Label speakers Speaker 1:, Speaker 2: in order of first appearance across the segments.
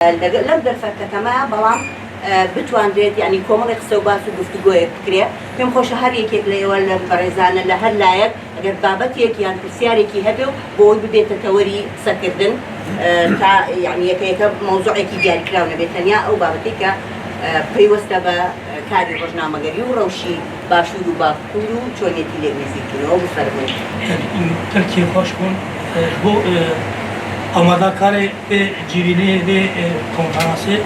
Speaker 1: لەم دەرفەتەکەمە بەڵام بتوانرێت یعنی کۆمەڵی قسە و باس و گفتوگۆیە بکرێ پێم خۆشە هەر یەکێک لە ئێوە لە بەڕێزانە لە هەر لایەک ئەگەر بابەتێک یان پرسیارێکی هەبێ و بۆی ببێتە تەوەری قسەکردن تا یعنی یەکەیەکە مەوزوعێکی دیاریکراو نەبێت تەنیا ئەو بابەتێک کە پەیوەستە بە کاری ڕۆژنامەگەری و ڕەوشی باشوور و باکوور و چۆنیەتی لێ نزیکردنەوە بفەرمووین.
Speaker 2: ترکی خۆش بوون بۆ ئامادەکاری بێ جیرینەیە بێ کۆنفەرانسێ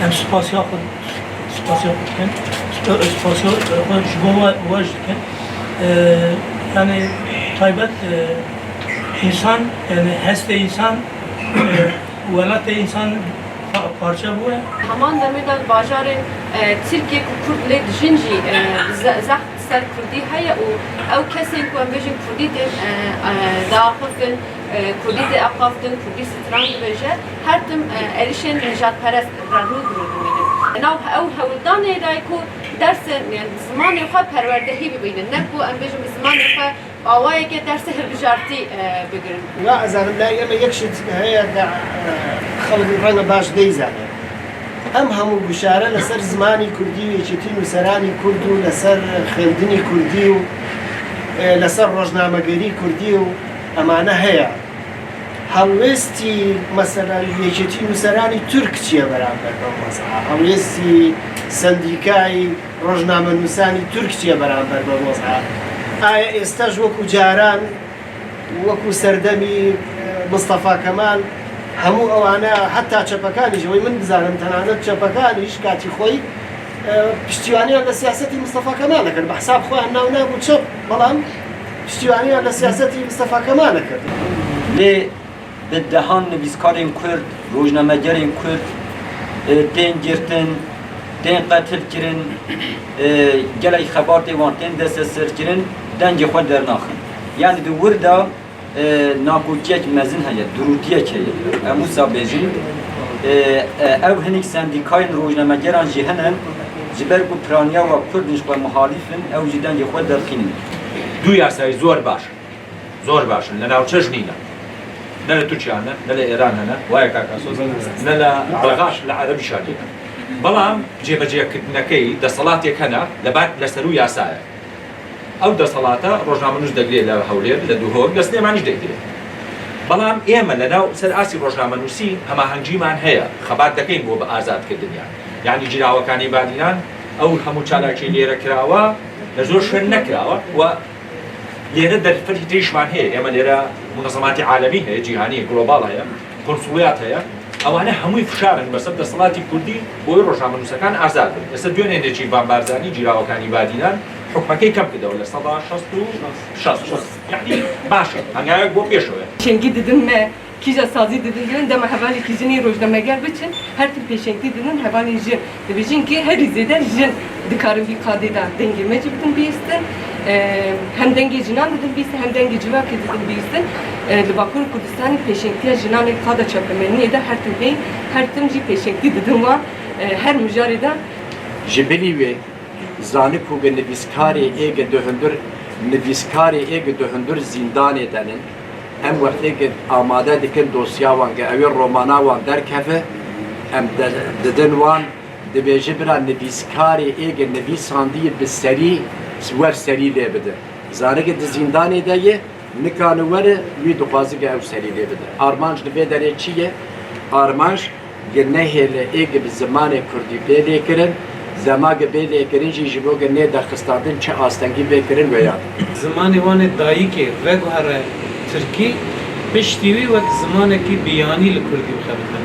Speaker 2: ئەم سوپاسیا خۆ بکەن سوپاسیا ji bo waj dikin yani taybet insan yani heste insan velat insan parça bu ya.
Speaker 3: Haman demedan bajarın Türkiye Kürtler dijinci zaht ser Kürdi haya o ev kesin ku ambejin Kürdi de dağıfın Kürdi de aqafın Kürdi strand beje her tim erişen nejat perest rahu durdu. Nav ev hevdan edayı ku dersen yani zaman yok perverdehi bibinin ne ku ambejin zaman yok awaya ke derse herbijarti bigirin.
Speaker 4: لا أزارم لا يما يكشت هي خلق الرنگ باش ديزانه هم بشاره لسر زمانی کردی و یەکێتی نووسەرانی کورد و لەسەر خوێندنی کوردی و لەسەر ڕۆژنامەگەری کوردی و ئەمانە هەیە هەڵوێستی مەسەلەن یەکێتی نووسەرانی تورک چییە بەرامبەر بەو مەسەڵە هەڵوێستی سەندیکای ڕۆژنامە نووسانی تورک چییە بەرامبەر بەو مەسەڵە ئایا ئێستاش وەکو جاران وەکو سەردەمی مستەفا کەمال هەموو ئەوانە حتا چەپەکانیش ئەوەی من بزانم تەنانەت چەپەکانیش کاتی خۆی پشتیوانیان لە سیاسەتی مستەفا کەمال دەکرد بە حساب خۆیان ناو نابوو چەپ بەڵام پشتیوانیان لە سیاسەتی مستەفا کەمال دەکرد
Speaker 5: لێ بدەهان نویسکارên Kurd ڕۆژنامەگەرên Kurd tên girtin tên qetil kirin gelek xebatê wan tên desteserkirin dengê xwe dernaxin yani di wir da nakokiyek mezin heye durûtiyek heye em wisa bêjin ew hinek sendîkayên rojnamegeran jî hene ji ber ku piraniya wa Kurdin ji xwe muhalîfin ew jî dengê xwe derxînin.
Speaker 6: Du yasayî zor başin li nav çeş nîne ne li Tirkiye hene ne li Îran hene waya Kakasos ne li Belgaş li Erebî şarî بەڵام جێبەجێکردنەکەی دەسەڵاتێک هەنا لەسەر و یاسایە ئەو دەسەڵاتە ڕۆژنامەنووس دەگرێت لە هەولێر لە دووهۆک لە سلێمانیش دەگرێت بەڵام ئێمە لەناو سەر ئاسی ڕۆژنامەنووسی هەماهەنگیمان هەیە خەبات دەکەین بۆ بە ئازادکردنیان یعنی جیراوەکانی بادینان ئەو هەموو چالاکی لێرە کراوە لە زۆر شوێن نەکراوە و لێرە دەرفەتی تریشمان هەیە ئێمە لێرە منەظەماتی عالەمی هەیە جیهانی گلۆباڵ هەیە کۆنسوڵیات هەیە ئەوانە هەمووی فشارن بەسەر دەسەڵاتی کوردی بۆی ڕۆژنامەنووسەکان ئازاد بن لەسەر دوێنێ نێچیروان بارزانی جیراوەکانی بادینان حکومەکەی کەم کردەوە لە سەدا 66 یعنی باشە هەنگاوێک بۆ پێشەوە
Speaker 3: Şengi dedim me kija sazî didin gelin dema hevalê kijinî rojnameger biçin her tip pêşengî didin hevalê jin dibêjin ki herî zêde jin dikarin vî kadê de dengê me jî bidin bîstin hem dengê jinan didin bîstin hem dengê civakê didin bîstin li Bakurê Kurdistanê pêşengtiya jinanê kada çepemeniyê de her tim heye her tim jî pêşengtî didin wan her mijarê de
Speaker 7: ji bilî wê zanî ku bi nivîskarê êge duhundur zîndanê denin em wextê amade dikin dosya wan ge ew ê romana wan derkeve em didin wan dibêje bira nivîskarê êge nivîsandiyê bi serî wer serî lê bide zaneke di zîndanê de ye nikane were wî dixwaze ge ew serî lê bide armanj li vê derê çi ye armanj ge nehêle êge bi zimanê Kurdî bêlê kirin zemage bêlê kirin jî ji bo ge nê derxistandin çi astengî bêkirin weya
Speaker 8: zimanê wan ê dayîkê veguhere Tirkî piştî wî wek zimanekî biyanî li Kurdî bixebite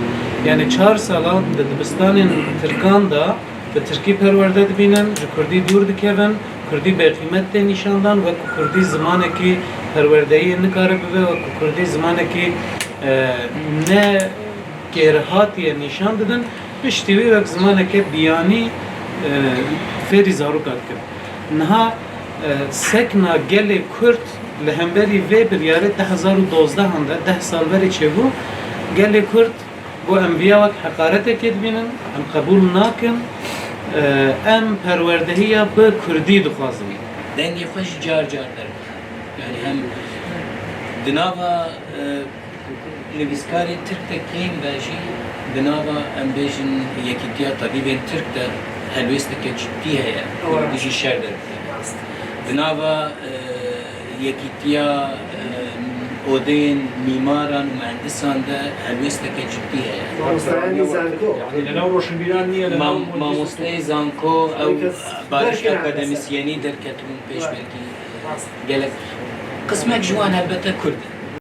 Speaker 8: yani 4 sala di dibistanên Tirkan da bi Tirkî perwerde dibînin ji Kurdî dûr dikevin Kurdî bêqîmet tê nîşandan wek Kurdî zimanekî perwerdeyî nikare bibe wek Kurdî zimanekî ne kêrihatiye nîşan didin piştî wî wek zimaneke biyanî fêrî zaroka dikin niha sekna gelê Kurd li hemberî vê biryarê 2012 de 10 sal berê çêbû gelê Kurd بۆ ئەمڤیا وەک حەقارەتێکێ دبینن ئەم قبول ناکەن ئەم پەروەردەهیە بە کوردی دخوازن
Speaker 9: دەنگی خۆش جار دەرکە یعنی هەم di nava nivîskarê Tirk de kêm ve jî بنابا ام بيجن يكيتيا طبيبين ترك ده هلوستك جدي هي بيجي شر بنابا يكيتيا اودين ميماران ومهندسان ده هلوستك جدي هي
Speaker 4: مامۆستایانی زانکۆ
Speaker 6: يعني لەناو ڕۆشنبیران نییە لەناو
Speaker 9: مامۆستای زانکۆ ئەو بارش ئەکادەمیسیەنی دەرکەتون پێش بەرگی گەلک قسمێک جوان هەلبەتە کوردن